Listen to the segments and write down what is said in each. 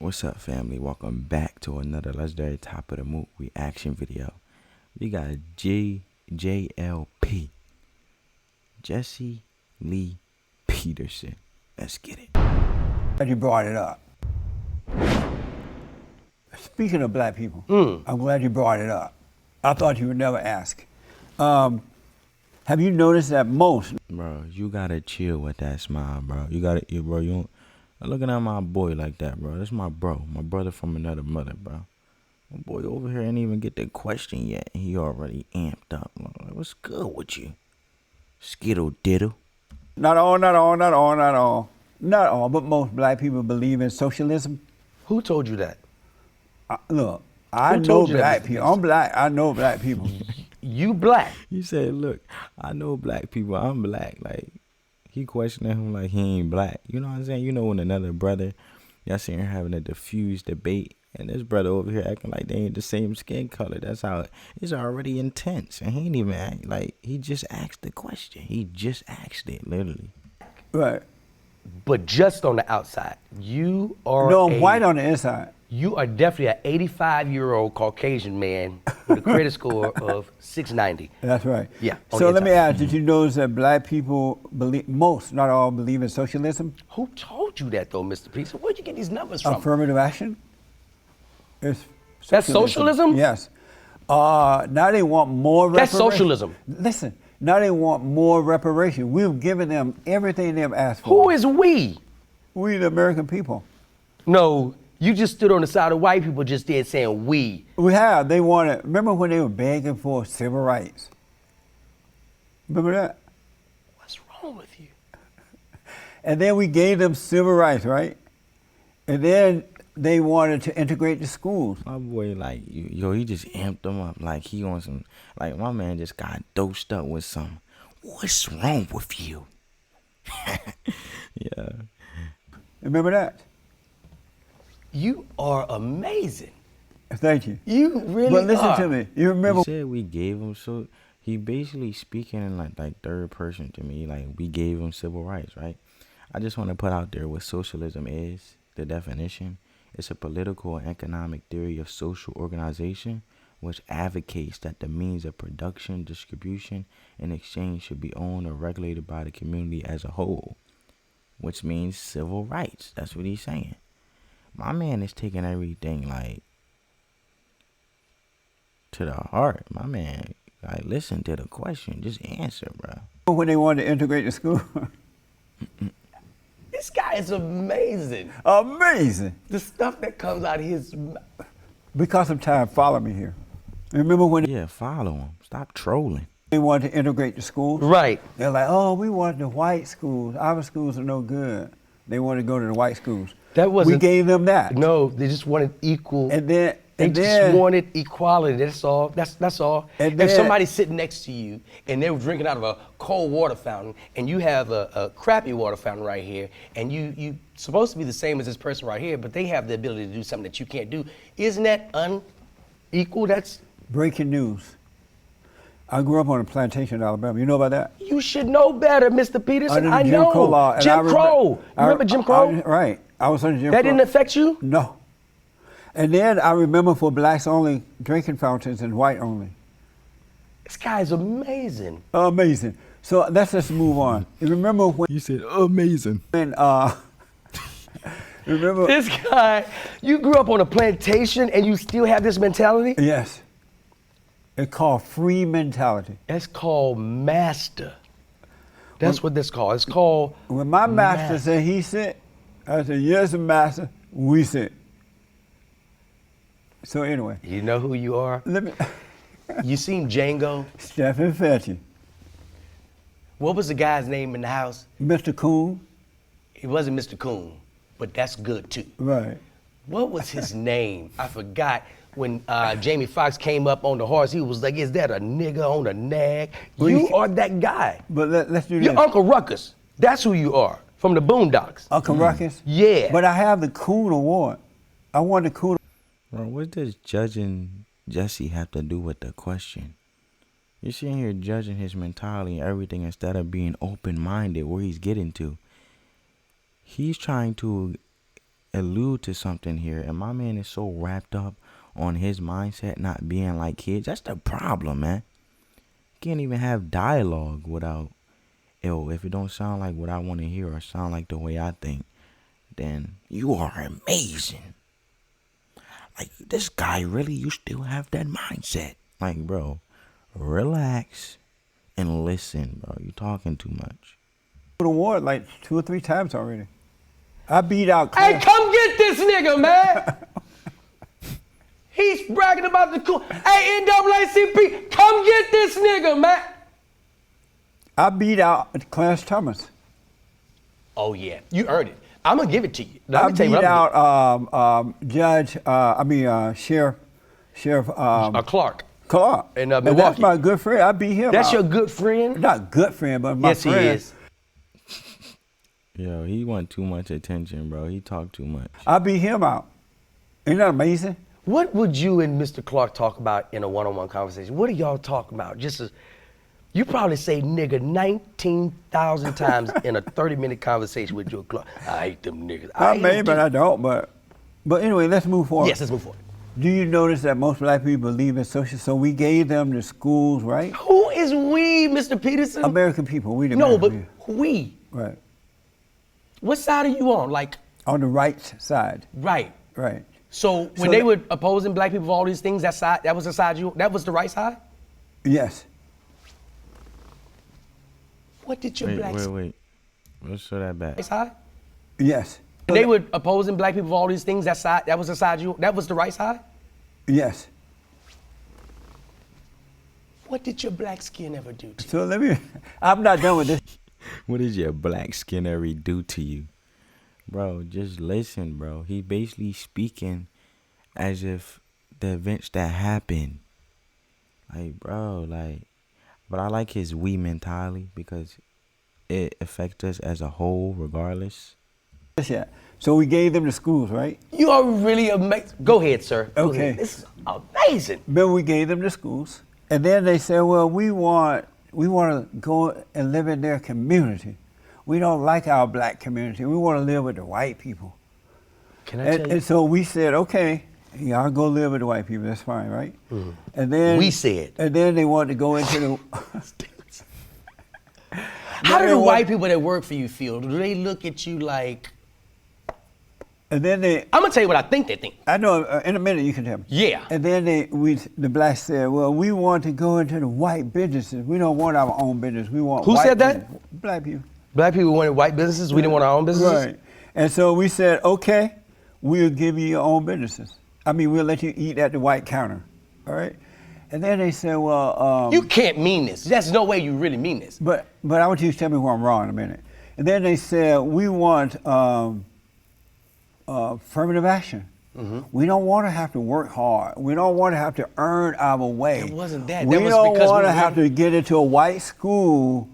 What's up, family? Welcome back to another legendary top of the mood reaction video. We got JLP, Jesse Lee Peterson. Let's get it. That you brought it up. Speaking of black people, I'm glad you brought it up. I thought you would never ask. Have you noticed that most? Bro, you gotta chill with that smile, bro. You gotta, bro. You don't looking at my boy like that, bro. That's my bro, my brother from another mother, bro. My boy over here ain't even get the question yet, and he already amped up. Like, what's good with you, skittle diddle? Not all, but most black people believe in socialism. Who told you that? Look, I Who know told you that, black Mr. people. I'm black. I know black people. You black. He said, look, I know black people. I'm black. Like, he questioning him like he ain't black. You know what I'm saying? You know when another brother, y'all sitting here having a diffused debate, and this brother over here acting like they ain't the same skin color. That's how it's already intense. And he ain't even act like, he just asked the question. He just asked it, literally. Right. But just on the outside. You are No, I'm white on the inside. You are definitely an 85-year-old Caucasian man with a credit score of 690. That's right. Yeah. So let me ask, did you notice that black people believe, most, not all, believe in socialism? Who told you that, though, Mr. Peterson? Where'd you get these numbers from? Affirmative action? It's That's socialism? Yes. Now they want more That's reparation. socialism. Listen, now they want more reparation. We've given them everything they've asked for. Who is we? We, the American people. No, you just stood on the side of white people just there saying we. We have. They wanted, remember when they were begging for civil rights? Remember that? What's wrong with you? And then we gave them civil rights, right? And then they wanted to integrate the schools. My boy, like, yo, he just amped them up. Like, he on some, like, my man just got dosed up with some, what's wrong with you? Yeah. Remember that? You are amazing. Thank you. You really But listen are. to me. You remember? He said we gave him, so he basically speaking in like third person to me, like we gave him civil rights, right? I just want to put out there what socialism is, the definition. It's a political and economic theory of social organization which advocates that the means of production, distribution, and exchange should be owned or regulated by the community as a whole, which means civil rights. That's what he's saying. My man is taking everything like to the heart. My man, like, listen to the question, just answer, bro. When they wanted to integrate the school. This guy is amazing. Amazing. The stuff that comes out of his mouth. Because of time, follow me here. Remember when Yeah, follow him. Stop trolling. they wanted to integrate the schools? Right. They're like, oh, we want the white schools. Our schools are no good. They want to go to the white schools. That wasn't. We gave them that. No, they just wanted equal. And then, They and just then, wanted equality. That's all. That's all. And If then- somebody's sitting next to you and they're drinking out of a cold water fountain, and you have a crappy water fountain right here, and you supposed to be the same as this person right here, but they have the ability to do something that you can't do. Isn't that unequal? That's breaking news. I grew up on a plantation in Alabama. You know about that? You should know better, Mr. Peterson. Under the I Jim know. Crow law. And Jim Crow. Remember Jim Crow? Right. I was under Jim That Crow. didn't affect you? No. And then I remember for blacks only drinking fountains and white only. This guy's amazing. Amazing. So let's just move on. You remember when, You said amazing. remember? This guy, you grew up on a plantation and you still have this mentality? Yes. It's called free mentality. That's called master. That's what that's called. It's called When my master said he sit, I said, yes, master, we sit. So anyway, You know who you are? let me, You seen Django? Stephen Fetchy, What was the guy's name in the house? Mr. Coon, It wasn't Mr. Coon, but that's good too. right. What was his name? I forgot. When Jamie Foxx came up on the horse, he was like, "Is that a nigga on a nag?" You are that guy. But let's do this. You're Uncle Ruckus. That's who you are, from the Boondocks. Uncle Ruckus? Yeah. But I have the Coon Award. I won the Coon. Bro, what does judging Jesse have to do with the question? You're sitting here judging his mentality and everything instead of being open-minded where he's getting to. He's trying to allude to something here, and my man is so wrapped up on his mindset not being like kids. That's the problem, man. Can't even have dialogue without, yo, if it don't sound like what I want to hear or sound like the way I think, then you are amazing. Like, this guy really, you still have that mindset. Like, bro, relax and listen, bro. You talking too much. Award like 2 or 3 times already. I beat out. Hey, come get this nigga, man. He's bragging about the cool. Hey, NAACP, come get this nigga, man. I beat out Clarence Thomas. Oh, yeah. You earned it. I'm going to give it to you. I beat out Sheriff Clark. Clark. In And Milwaukee. that's my good friend. I beat him That's out. your good friend? Not good friend, but my Yes, friend. he is. Yo, he want too much attention, bro. He talk too much. I beat him out. Isn't that amazing? What would you and Mr. Clark talk about in a one-on-one conversation? What do y'all talk about? You probably say nigga 19,000 times in a 30-minute conversation with Joe Clark. I hate them niggas. I may, but I don't. But anyway, let's move forward. Yes, let's move forward. Do you notice that most black people believe in social? So we gave them the schools, right? Who is we, Mr. Peterson? American people. We the No, American but people. we. Right. What side are you on? Like, On the right side. right. Right. So when So they that- were opposing black people for all these things, that was the side that was the right side? Yes. What did your black Wait. Let's show that back. side? Yes. When they were opposing black people for all these things, that was the side that was the right side? Yes. What did your black skin ever do to you? So I'm not done with this. What does your black skin ever do to you? Bro, just listen, bro. He basically speaking as if the events that happen. Like, bro, but I like his we mentality because it affects us as a whole regardless. Yeah. So we gave them the schools, right? You are really amazing. Go ahead, sir. Go Okay. ahead. This is amazing. Then we gave them the schools. And then they said, well, we want to go and live in their community. We don't like our black community. We want to live with the white people. Can I tell you? And so we said, okay, y'all go live with the white people. That's fine, right? And then We said. And then they wanted to go into the. How do they the want- white people that work for you feel? Do they look at you like? And then I'm gonna tell you what I think they think. I know, in a minute you can tell me. Yeah. And then the blacks said, well, we want to go into the white businesses. We don't want our own business. We want Who white said that? business. Black people. Black people wanted white businesses. We didn't want our own businesses. Right. And so we said, okay, we'll give you your own businesses. I mean, we'll let you eat at the white counter. All right? And then they said, well, You can't mean this. There's no way you really mean this. but I want you to tell me where I'm wrong in a minute. And then they said, we want affirmative action. We don't want to have to work hard. We don't want to have to earn our way. It wasn't that. We That was don't because want to we have to get into a white school.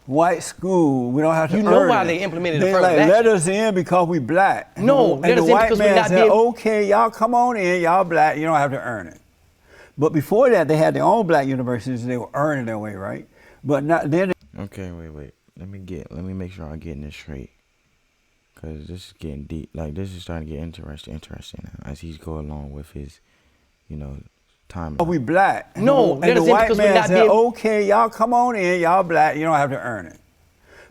White school. We don't have to You know earn why it. they implemented They affirmative like, let action. us in because we black. No, and let the us in white because we're man not said, being- okay, y'all come on in. Y'all black. You don't have to earn it. But before that, they had their own black universities. They were earning their way, right? But not then. Okay, wait. Let me make sure I'm getting this straight. Cause this is getting deep. Like, this is starting to get interesting now as he's going along with his, time. We black. No, and let the us in white because we're man not said, being- okay, y'all come on in. Y'all black. You don't have to earn it.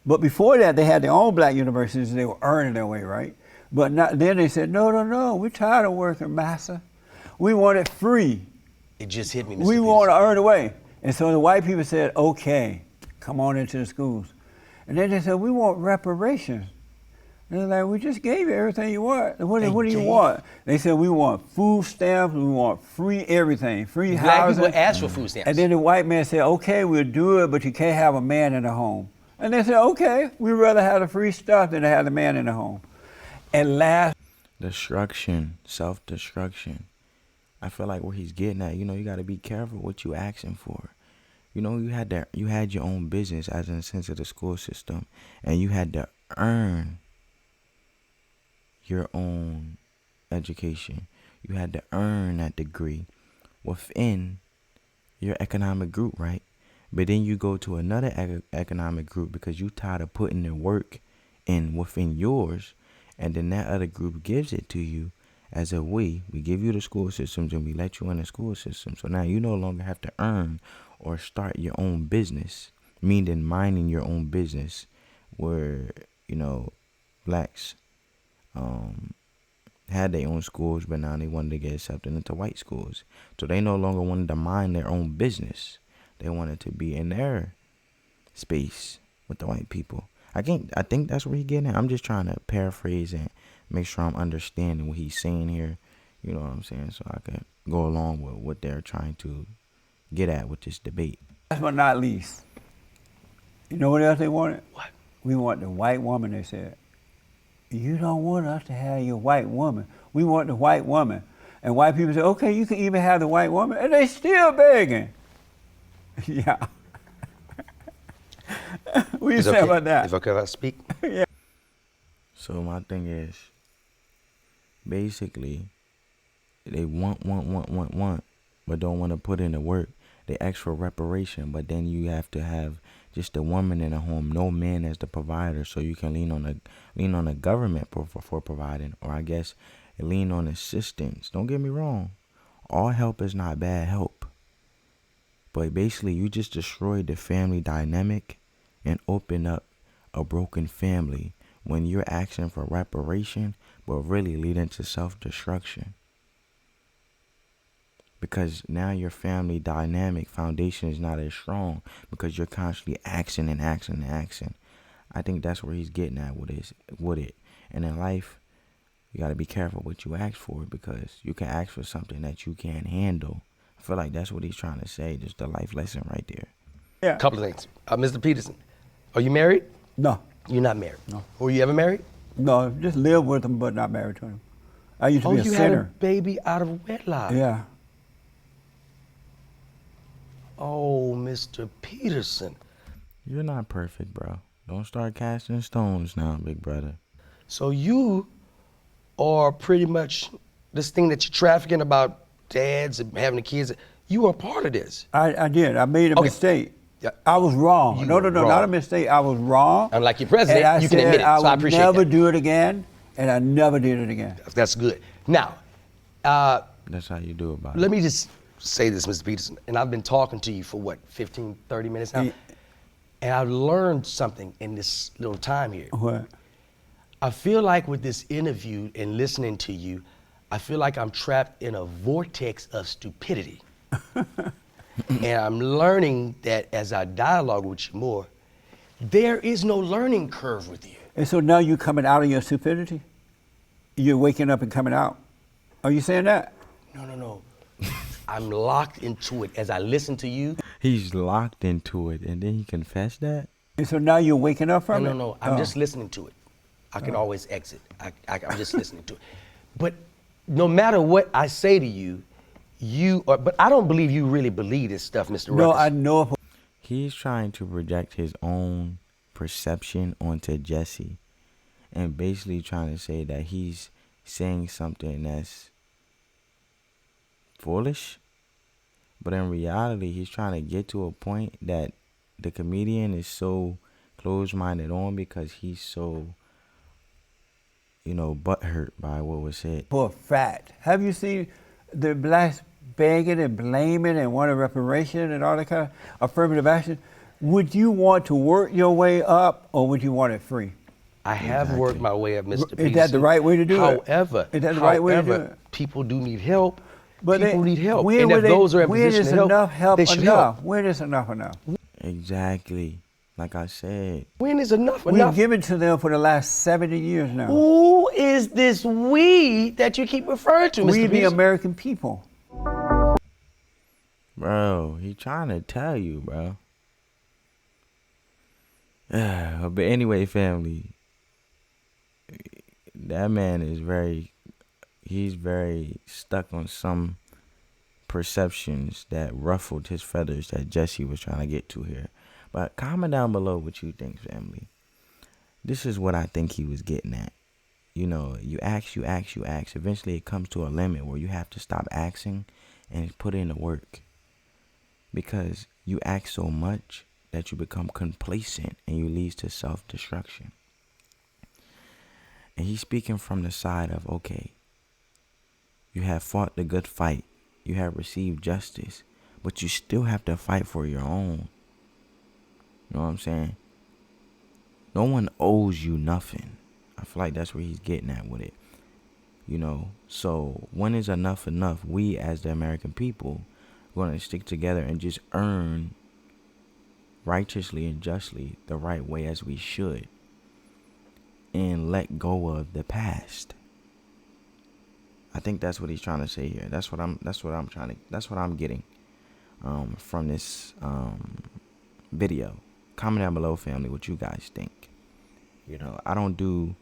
But before that, they had their own black universities. They were earning their way, right? But not, then they said, no. We're tired of working, massa. We want it free. It just hit me, Mr. We Peterson. want to earn away. And so the white people said, okay, come on into the schools. And then they said, we want reparations. And they're like, we just gave you everything you want. What do you did. want? They said, we want food stamps, we want free everything, free Black housing. people asked for food stamps. And then the white man said, okay, we'll do it, but you can't have a man in the home. And they said, okay, we'd rather have the free stuff than to have the man in the home. And last, Destruction, self-destruction. I feel like where he's getting at, you got to be careful what you asking for. You had your own business as in the sense of the school system, and you had to earn your own education. You had to earn that degree within your economic group, right? But then you go to another economic group because you tired of putting the work in within yours, and then that other group gives it to you as a we give you the school systems and we let you in the school system. So now you no longer have to earn or start your own business, meaning minding your own business, where blacks had their own schools, but now they wanted to get accepted into white schools. So they no longer wanted to mind their own business. They wanted to be in their space with the white people. I think that's where he's getting at. I'm just trying to paraphrase and make sure I'm understanding what he's saying here. You know what I'm saying? So I can go along with what they're trying to get at with this debate. Last but not least, you know what else they wanted? What? We want the white woman, they said. You don't want us to have your white woman. We want the white woman. And white people say, okay, you can even have the white woman. And they still begging. Yeah. What do you say about that? If okay if I speak? Yeah. So my thing is, basically, they want, but don't want to put in the work. They ask for reparation, but then you have to have just a woman in a home, no man as the provider, so you can lean on the government for providing, or I guess lean on assistance. Don't get me wrong, all help is not bad help, but basically you just destroyed the family dynamic and open up a broken family when you're asking for reparation, but really leading to self-destruction. Because now your family dynamic foundation is not as strong because you're constantly asking and asking and asking. I think that's where he's getting at with it. And in life, you got to be careful what you ask for, because you can ask for something that you can't handle. I feel like that's what he's trying to say, just a life lesson right there. Yeah. Couple of things. Mr. Peterson, are you married? No. You're not married? No. Were you ever married? No, just live with them, but not married to them. I used to be a you sinner. had a baby out of wedlock. Yeah. Oh, Mr. Peterson. You're not perfect, bro. Don't start casting stones now, big brother. So you are pretty much this thing that you're trafficking about dads and having the kids. You are part of this. I did. I made a mistake. Yeah. I was wrong. You No, were not a mistake. I was wrong. Unlike your president, and I you can said admit it. So I would appreciate never that. do it again, and I never did it again. That's good. Now, That's how you do about it. let me just say this, Mr. Peterson, and I've been talking to you for what, 15, 30 minutes now? Yeah. And I've learned something in this little time here. What? I feel like with this interview and listening to you, I feel like I'm trapped in a vortex of stupidity. And I'm learning that as I dialogue with you more, there is no learning curve with you. And so now you're coming out of your stupidity? You're waking up and coming out? Are you saying that? No. I'm locked into it as I listen to you. He's locked into it, and then he confessed that? And so now you're waking up from it? No. I'm Oh. just listening to it. I can always exit. I'm just listening to it. But no matter what I say to you, but I don't believe you really believe this stuff, Mr. No, Ruckus. I know. He's trying to project his own perception onto Jesse, and basically trying to say that he's saying something that's foolish. But in reality, he's trying to get to a point that the comedian is so closed-minded on, because he's so, butthurt by what was said. For a fact. Have you seen the blacks begging and blaming and wanting reparation and all that kind of affirmative action? Would you want to work your way up, or would you want it free? I have worked my way up, Mr. Peterson. Is that the right way to do it? However, Is that the right way to do it? people do need help. But people need help. When And if those are in position is to help, enough help they should enough? help. When is enough enough? Exactly. Like I said. When is enough We've enough? given to them for the last 70 years now. Who is this we that you keep referring to, Mr. We the Peterson? American people. Bro, he trying to tell you, bro. But anyway, family, that man is he's very stuck on some perceptions that ruffled his feathers that Jesse was trying to get to here. But comment down below what you think, family. This is what I think he was getting at. You ask. Eventually it comes to a limit where you have to stop asking and put in the work. Because you ask so much that you become complacent and you lead to self-destruction. And he's speaking from the side of, okay, you have fought the good fight, you have received justice, but you still have to fight for your own. You know what I'm saying? No one owes you nothing. I feel like that's where he's getting at with it. You know, so when is enough enough? We as the American people going to stick together and just earn righteously and justly the right way as we should, and let go of the past. I think that's what he's trying to say here. That's what I'm getting from this video. Comment down below, family, what you guys think. You know, I don't do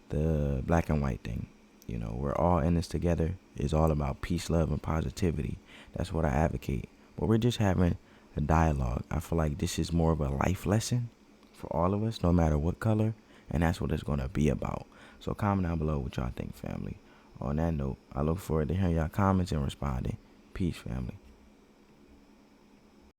the black and white thing. You know, we're all in this together. It's all about peace, love, and positivity. That's what I advocate. But we're just having a dialogue. I feel like this is more of a life lesson for all of us, no matter what color, and that's what it's going to be about. So comment down below what y'all think, family. On that note, I look forward to hearing y'all comments and responding. Peace, family.